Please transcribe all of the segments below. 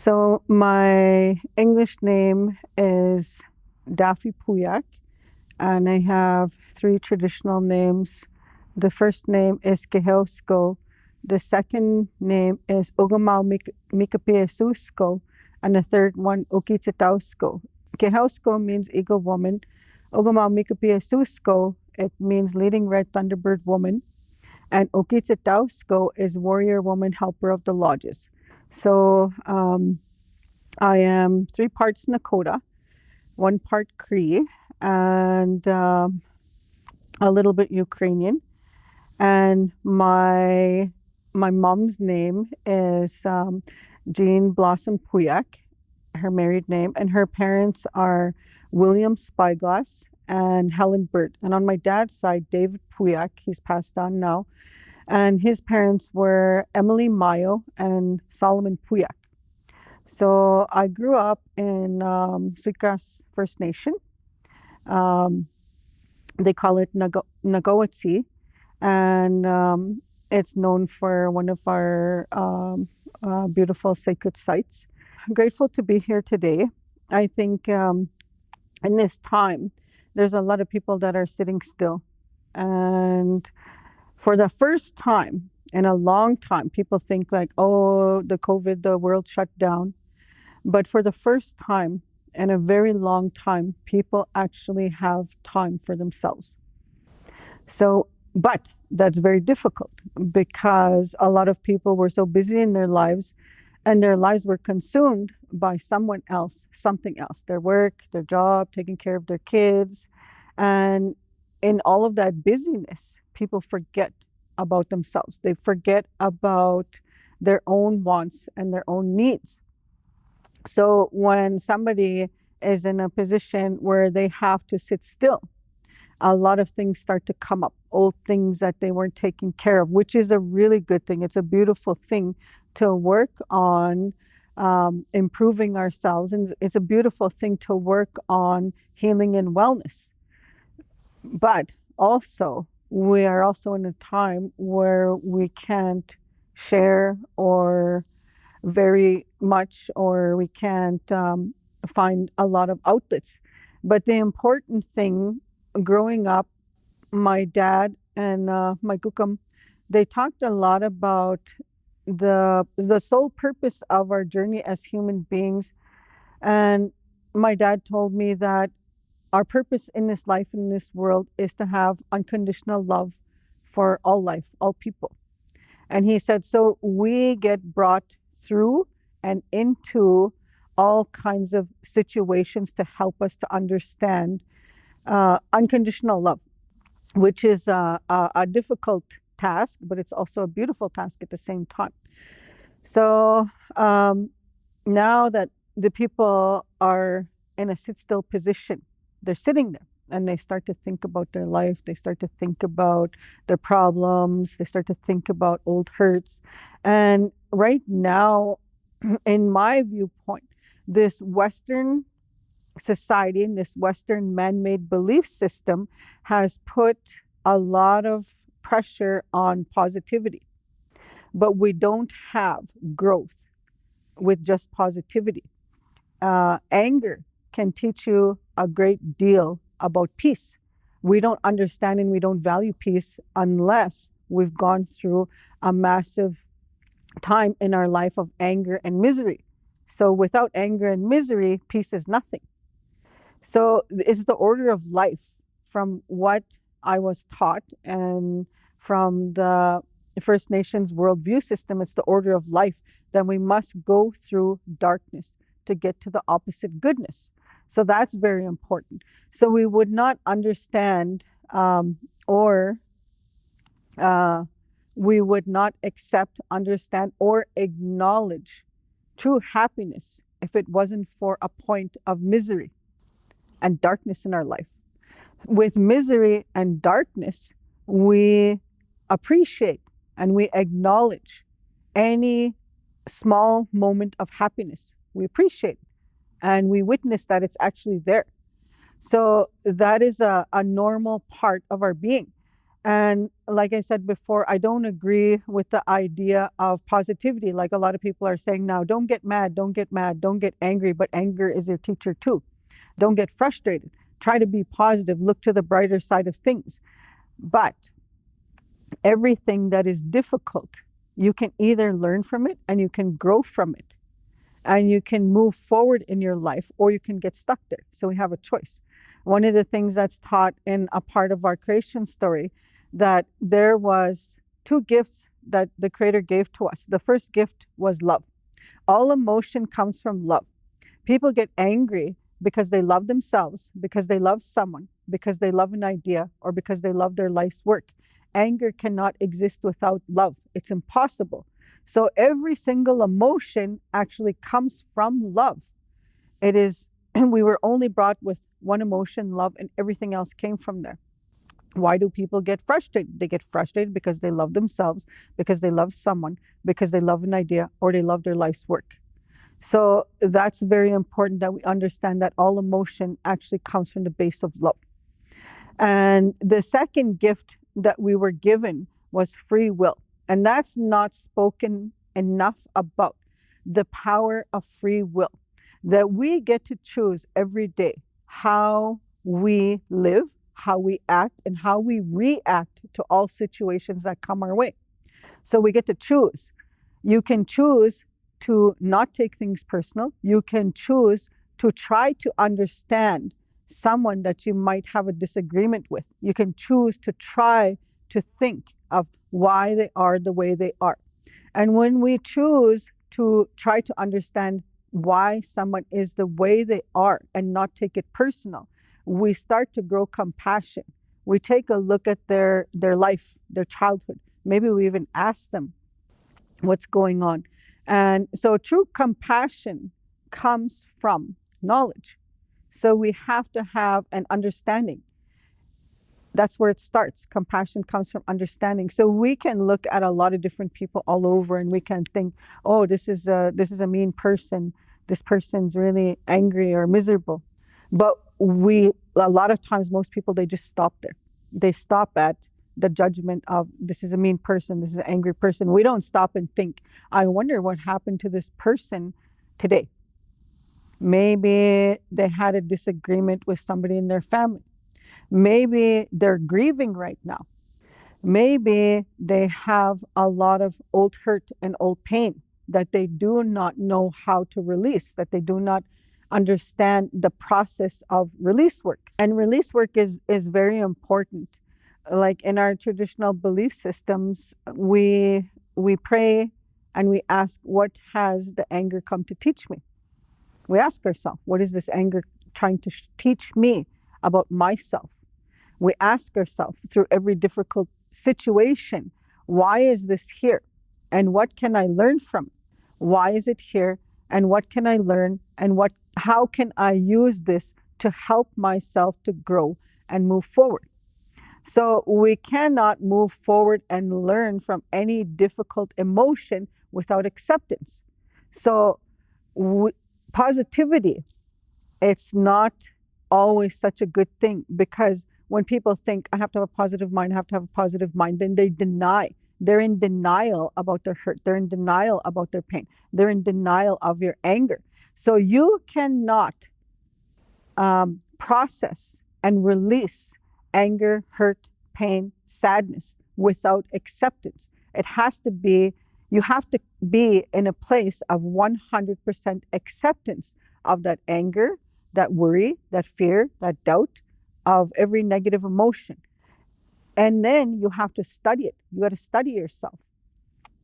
So my English name is Daphie Pooyak, and I have three traditional names. The first name is Keheusko. The second name is Ugamau Mikapeasusko, and the third one Ukitsitausko. Keheusko means eagle woman. Ugamau Mikapeasusko, it means leading red thunderbird woman. And Ukitsitausko is warrior woman, helper of the lodges. So I am 3 parts Nakota, 1 part Cree, and a little bit Ukrainian. And my mom's name is Jean Blossom Pooyak, her married name, and her parents are William Spyglass and Helen Bird. And on my dad's side, David Pooyak, he's passed on now, and his parents were Emily Mayo and Solomon Pooyak. So I grew up in Sweetgrass First Nation. They call it Nakota, and it's known for one of our beautiful sacred sites. I'm grateful to be here today. I think in this time, there's a lot of people that are sitting still. And for the first time in a long time, people think like, oh, the COVID, the world shut down. But for the first time in a very long time, people actually have time for themselves. So, but that's very difficult because a lot of people were so busy in their lives and their lives were consumed by someone else, something else, their work, their job, taking care of their kids. And in all of that busyness, people forget about themselves. They forget about their own wants and their own needs. So when somebody is in a position where they have to sit still, a lot of things start to come up, old things that they weren't taking care of, which is a really good thing. It's a beautiful thing to work on improving ourselves. And it's a beautiful thing to work on healing and wellness. But also, we are also in a time where we can't share or very much, or we can't find a lot of outlets. But the important thing, growing up, my dad and my kukam, they talked a lot about the sole purpose of our journey as human beings. And my dad told me that our purpose in this life, in this world, is to have unconditional love for all life, all people. And he said, so we get brought through and into all kinds of situations to help us to understand unconditional love, which is a difficult task, but it's also a beautiful task at the same time. So now that the people are in a sit-still position, they're sitting there and they start to think about their life. They start to think about their problems. They start to think about old hurts. And right now, in my viewpoint, this Western society and this Western man-made belief system has put a lot of pressure on positivity. But we don't have growth with just positivity. Anger can teach you a great deal about peace. We don't understand and we don't value peace unless we've gone through a massive time in our life of anger and misery. So without anger and misery, peace is nothing. So it's the order of life from what I was taught and from the First Nations worldview system. It's the order of life that we must go through darkness to get to the opposite goodness. So that's very important. So we would not understand or we would not accept, understand, or acknowledge true happiness if it wasn't for a point of misery and darkness in our life. With misery and darkness, we appreciate and we acknowledge any small moment of happiness. We appreciate and we witness that it's actually there. So that is a normal part of our being. And like I said before, I don't agree with the idea of positivity. Like a lot of people are saying now, don't get mad, don't get mad, don't get angry, but anger is your teacher too. Don't get frustrated. Try to be positive, look to the brighter side of things. But everything that is difficult, you can either learn from it and you can grow from it and you can move forward in your life, or you can get stuck there. So we have a choice. One of the things that's taught in a part of our creation story, that there was two gifts that the Creator gave to us. The first gift was love. All emotion comes from love. People get angry because they love themselves, because they love someone, because they love an idea, or because they love their life's work. Anger cannot exist without love. It's impossible. So every single emotion actually comes from love. It is, we were only brought with one emotion, love, and everything else came from there. Why do people get frustrated? They get frustrated because they love themselves, because they love someone, because they love an idea, or they love their life's work. So that's very important that we understand that all emotion actually comes from the base of love. And the second gift that we were given was free will. And that's not spoken enough about, the power of free will, that we get to choose every day how we live, how we act, and how we react to all situations that come our way. So we get to choose. You can choose to not take things personal. You can choose to try to understand someone that you might have a disagreement with. You can choose to try to think of why they are the way they are. And when we choose to try to understand why someone is the way they are and not take it personal, we start to grow compassion. We take a look at their life, their childhood. Maybe we even ask them what's going on. And so true compassion comes from knowledge. So we have to have an understanding. That's where it starts. Compassion comes from understanding. So we can look at a lot of different people all over and we can think, oh, this is a mean person. This person's really angry or miserable. But a lot of times, most people, they just stop there. They stop at the judgment of, this is a mean person, this is an angry person. We don't stop and think, I wonder what happened to this person today. Maybe they had a disagreement with somebody in their family. Maybe they're grieving right now. Maybe they have a lot of old hurt and old pain that they do not know how to release, that they do not understand the process of release work. And release work is very important. Like in our traditional belief systems, we pray and we ask, what has the anger come to teach me? We ask ourselves, what is this anger trying to teach me about myself? We ask ourselves through every difficult situation, why is this here? And what can I learn from it? Why is it here? And what can I learn? And how can I use this to help myself to grow and move forward? So we cannot move forward and learn from any difficult emotion without acceptance. So positivity, it's not always such a good thing, because when people think, I have to have a positive mind, I have to have a positive mind, then they deny. They're in denial about their hurt. They're in denial about their pain. They're in denial of your anger. So you cannot process and release anger, hurt, pain, sadness without acceptance. It has to be, you have to be in a place of 100% acceptance of that anger, that worry, that fear, that doubt, of every negative emotion. And then you have to study it. You got to study yourself.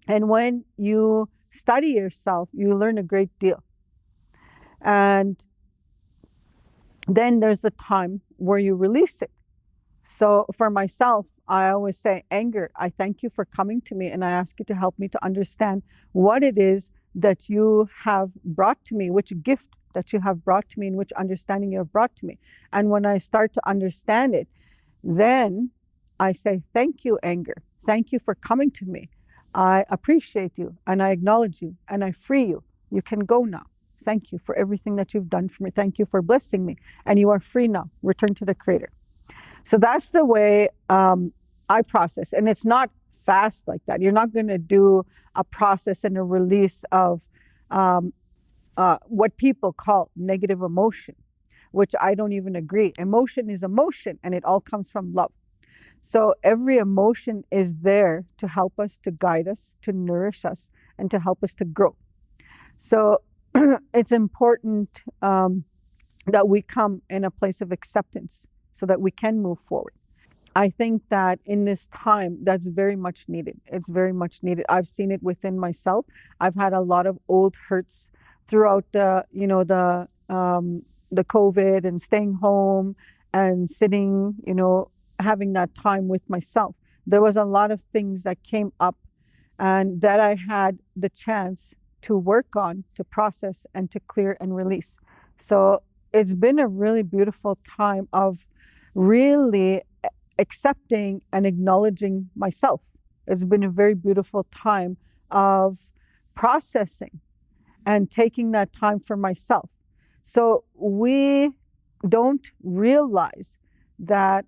And when you study yourself, you learn a great deal. And then there's the time where you release it. So for myself, I always say, anger, I thank you for coming to me, and I ask you to help me to understand what it is that you have brought to me, which gift that you have brought to me, and which understanding you have brought to me. And when I start to understand it, then I say, thank you, anger. Thank you for coming to me. I appreciate you, and I acknowledge you, and I free you. You can go now. Thank you for everything that you've done for me. Thank you for blessing me. And you are free now. Return to the Creator. So that's the way I process, and it's not fast like that. You're not going to do a process and a release of what people call negative emotion, which I don't even agree. Emotion is emotion, and it all comes from love. So every emotion is there to help us, to guide us, to nourish us, and to help us to grow. So it's important that we come in a place of acceptance so that we can move forward. I think that in this time, that's very much needed. It's very much needed. I've seen it within myself. I've had a lot of old hurts throughout the COVID and staying home and sitting, having that time with myself. There was a lot of things that came up and that I had the chance to work on, to process, and to clear and release. So it's been a really beautiful time of really accepting and acknowledging myself. It's been a very beautiful time of processing and taking that time for myself. So we don't realize that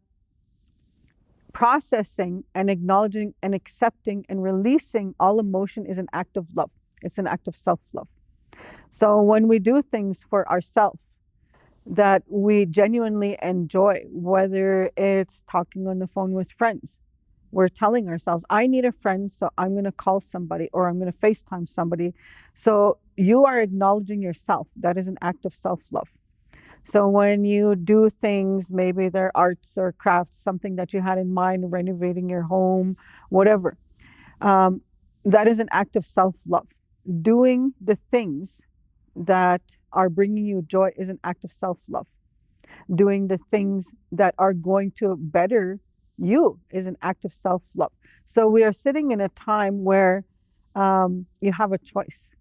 processing and acknowledging and accepting and releasing all emotion is an act of love. It's an act of self-love. So when we do things for ourselves that we genuinely enjoy, whether it's talking on the phone with friends, we're telling ourselves, I need a friend, so I'm going to call somebody or I'm going to FaceTime somebody. So you are acknowledging yourself. That is an act of self-love. So when you do things, maybe they're arts or crafts, something that you had in mind, renovating your home, whatever, that is an act of self-love. Doing the things that are bringing you joy is an act of self-love. Doing the things that are going to better you is an act of self-love. So we are sitting in a time where you have a choice.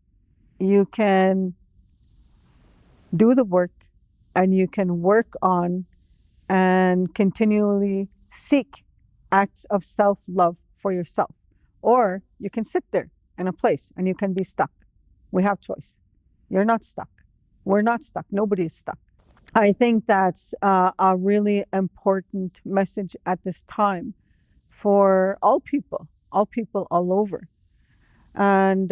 You can do the work and you can work on and continually seek acts of self-love for yourself. Or you can sit there in a place and you can be stuck. We have choice. You're not stuck. We're not stuck. Nobody is stuck. I think that's a really important message at this time for all people all over. And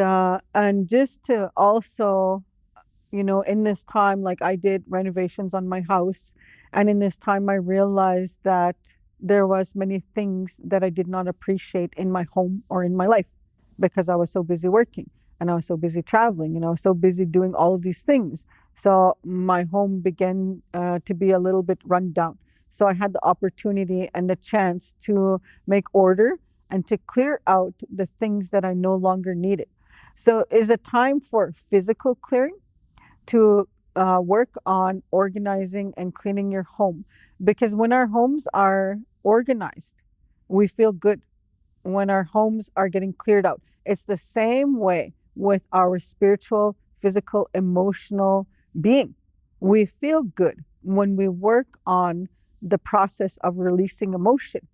just to also, in this time, like I did renovations on my house, and in this time I realized that there was many things that I did not appreciate in my home or in my life because I was so busy working and I was so busy traveling and I was so busy doing all of these things. So my home began to be a little bit run down. So I had the opportunity and the chance to make order and to clear out the things that I no longer needed. So is a time for physical clearing, to work on organizing and cleaning your home. Because when our homes are organized, we feel good. When our homes are getting cleared out, it's the same way with our spiritual, physical, emotional being. We feel good when we work on the process of releasing emotion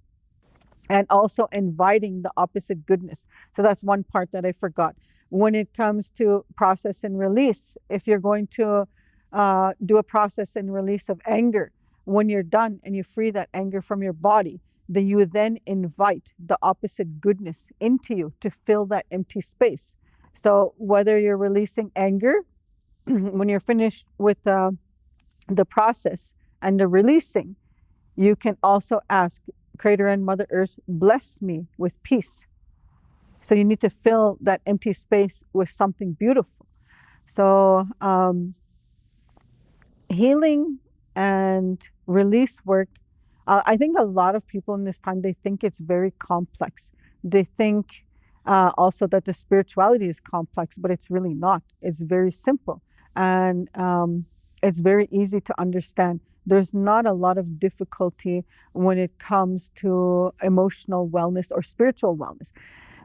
and also inviting the opposite goodness. So that's one part that I forgot. When it comes to process and release, if you're going to do a process and release of anger, when you're done and you free that anger from your body, then you then invite the opposite goodness into you to fill that empty space. So whether you're releasing anger, when you're finished with the process and the releasing, you can also ask Creator and Mother Earth, bless me with peace. So you need to fill that empty space with something beautiful. So healing and release work, I think a lot of people in this time, they think it's very complex. They think also that the spirituality is complex, but it's really not. It's very simple. And it's very easy to understand. There's not a lot of difficulty when it comes to emotional wellness or spiritual wellness.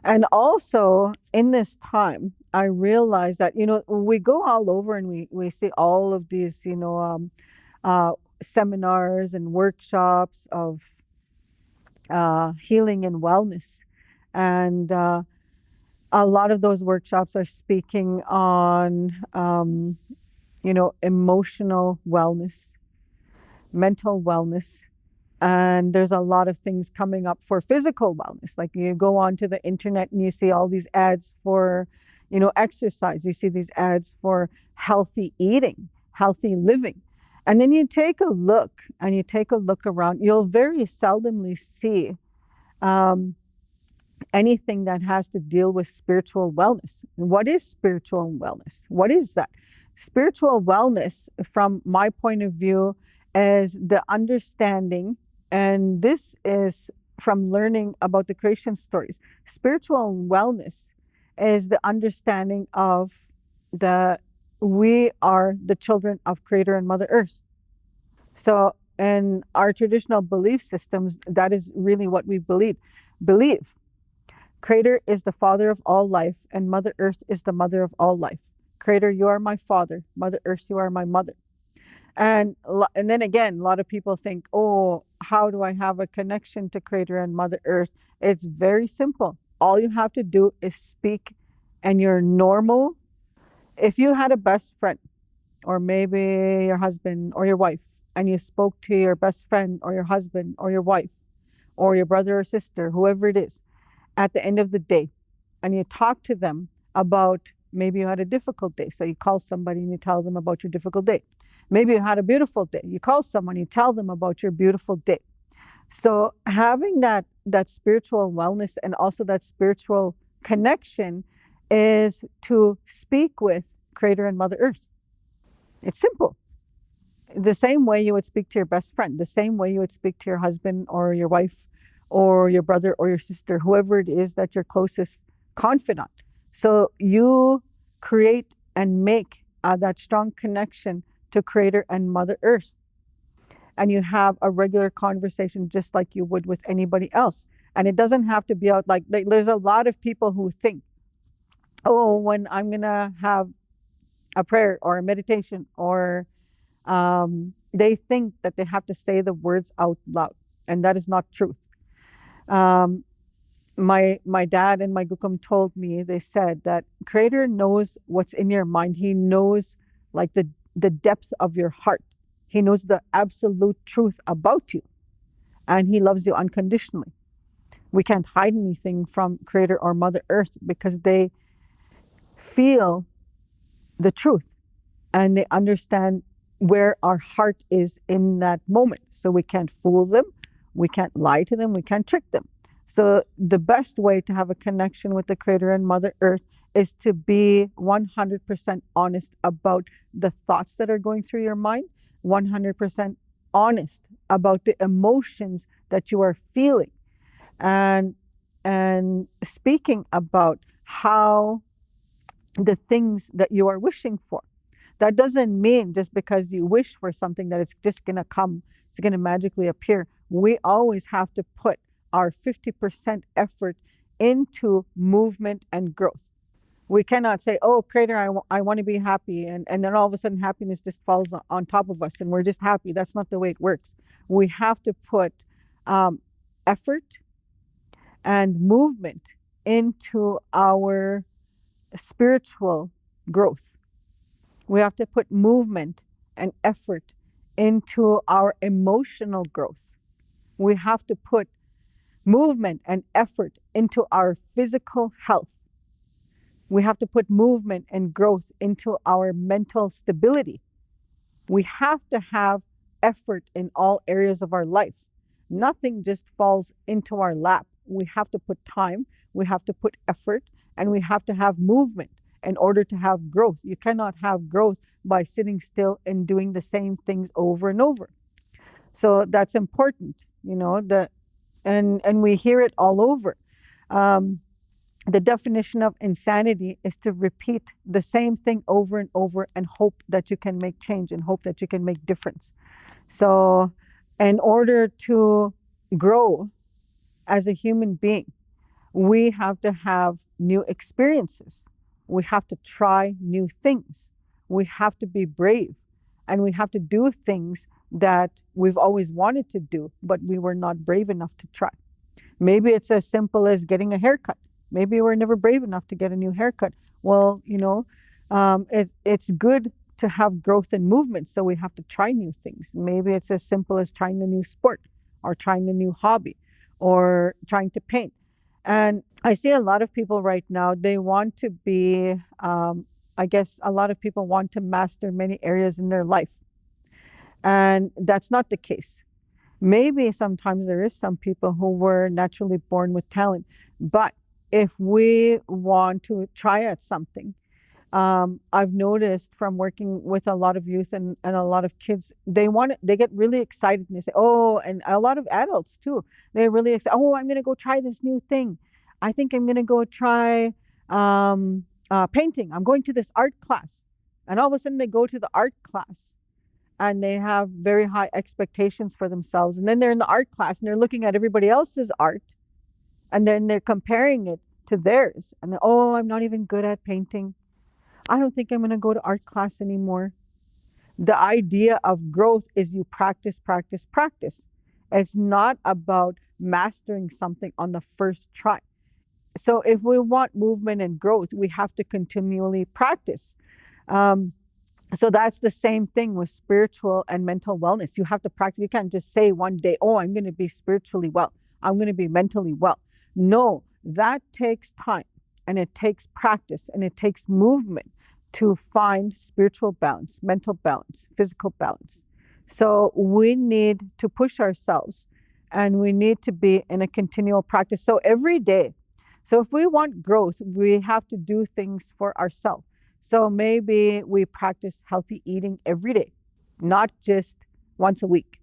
And also in this time, I realized that, we go all over and we see all of these, seminars and workshops of healing and wellness. And a lot of those workshops are speaking on, emotional wellness, mental wellness, And there's a lot of things coming up for physical wellness. Like you go onto the internet and you see all these ads for, exercise. You see these ads for healthy eating, healthy living. And then you take a look around, you'll very seldomly see anything that has to deal with spiritual wellness. And what is spiritual wellness? What is that? Spiritual wellness, from my point of view, is the understanding, and this is from learning about the creation stories. Spiritual wellness is the understanding of we are the children of Creator and Mother Earth. So in our traditional belief systems, that is really what we believe. Creator is the father of all life, and Mother Earth is the mother of all life. Creator, you are my father. Mother Earth, you are my mother. And then again, a lot of people think, oh, how do I have a connection to Creator and Mother Earth? It's very simple. All you have to do is speak, and you're normal. If you had a best friend, or maybe your husband or your wife, and you spoke to your best friend or your husband or your wife or your brother or sister, whoever it is, at the end of the day, and you talk to them about, maybe you had a difficult day, so you call somebody and you tell them about your difficult day. Maybe you had a beautiful day, you call someone, you tell them about your beautiful day. So having that spiritual wellness and also that spiritual connection is to speak with Creator and Mother Earth. It's simple. The same way you would speak to your best friend, the same way you would speak to your husband or your wife or your brother or your sister, whoever it is that your closest confidant. So you create and make that strong connection to Creator and Mother Earth. And you have a regular conversation just like you would with anybody else. And it doesn't have to be out like there's a lot of people who think, oh, when I'm going to have a prayer or a meditation, or they think that they have to say the words out loud. And that is not truth. My dad and my gukum told me, they said that Creator knows what's in your mind. He knows like the depth of your heart. He knows the absolute truth about you, and He loves you unconditionally. We can't hide anything from Creator or Mother Earth because they feel the truth and they understand where our heart is in that moment. So we can't fool them, we can't lie to them, we can't trick them. So the best way to have a connection with the Creator and Mother Earth is to be 100% honest about the thoughts that are going through your mind, 100% honest about the emotions that you are feeling, and speaking about how the things that you are wishing for. That doesn't mean just because you wish for something that it's just going to come, it's going to magically appear. We always have to put our 50% effort into movement and growth. We cannot say, oh, Creator, I want to be happy. And then all of a sudden happiness just falls on top of us and we're just happy. That's not the way it works. We have to put effort and movement into our spiritual growth. We have to put movement and effort into our emotional growth. We have to put movement and effort into our physical health. We have to put movement and growth into our mental stability. We have to have effort in all areas of our life. Nothing just falls into our lap. We have to put time, we have to put effort, and we have to have movement in order to have growth. You cannot have growth by sitting still and doing the same things over and over. So that's important, and we hear it all over. The definition of insanity is to repeat the same thing over and over and hope that you can make change and hope that you can make difference. So in order to grow as a human being, we have to have new experiences. We have to try new things. We have to be brave, and we have to do things that we've always wanted to do, but we were not brave enough to try. Maybe it's as simple as getting a haircut. Maybe we're never brave enough to get a new haircut. Well, it's good to have growth and movement, so we have to try new things. Maybe it's as simple as trying a new sport or trying a new hobby or trying to paint. And I see a lot of people right now, they want to be, I guess a lot of people want to master many areas in their life. And that's not the case. Maybe sometimes there is some people who were naturally born with talent, but if we want to try at something, I've noticed from working with a lot of youth and a lot of kids, they get really excited and they say, oh, and a lot of adults too, they're really excited. Oh, I'm going to go try this new thing. I think I'm going to go try painting. I'm going to this art class. And all of a sudden they go to the art class and they have very high expectations for themselves. And then they're in the art class and they're looking at everybody else's art and then they're comparing it to theirs. And oh, I'm not even good at painting. I don't think I'm going to go to art class anymore. The idea of growth is you practice, practice, practice. It's not about mastering something on the first try. So if we want movement and growth, we have to continually practice. So that's the same thing with spiritual and mental wellness. You have to practice. You can't just say one day, oh, I'm going to be spiritually well. I'm going to be mentally well. No, that takes time and it takes practice and it takes movement to find spiritual balance, mental balance, physical balance. So we need to push ourselves and we need to be in a continual practice. So every day. So if we want growth, we have to do things for ourselves. So maybe we practice healthy eating every day, not just once a week.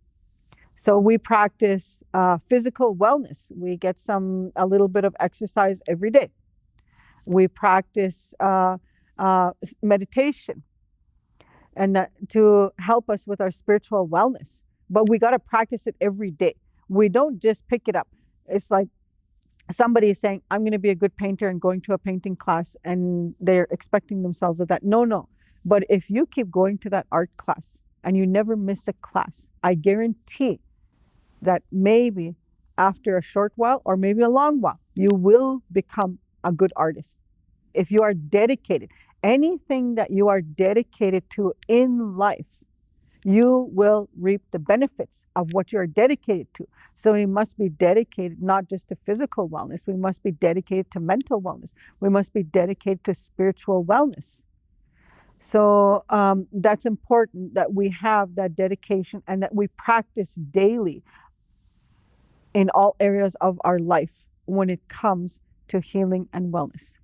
So we practice physical wellness. We get a little bit of exercise every day. We practice meditation and that to help us with our spiritual wellness. But we got to practice it every day. We don't just pick it up. It's like somebody is saying, I'm going to be a good painter and going to a painting class and they're expecting themselves of that. No. But if you keep going to that art class and you never miss a class, I guarantee that maybe after a short while or maybe a long while, you will become a good artist. If you are dedicated, anything that you are dedicated to in life, you will reap the benefits of what you're dedicated to. So we must be dedicated not just to physical wellness, we must be dedicated to mental wellness. We must be dedicated to spiritual wellness. So that's important that we have that dedication and that we practice daily in all areas of our life when it comes to healing and wellness.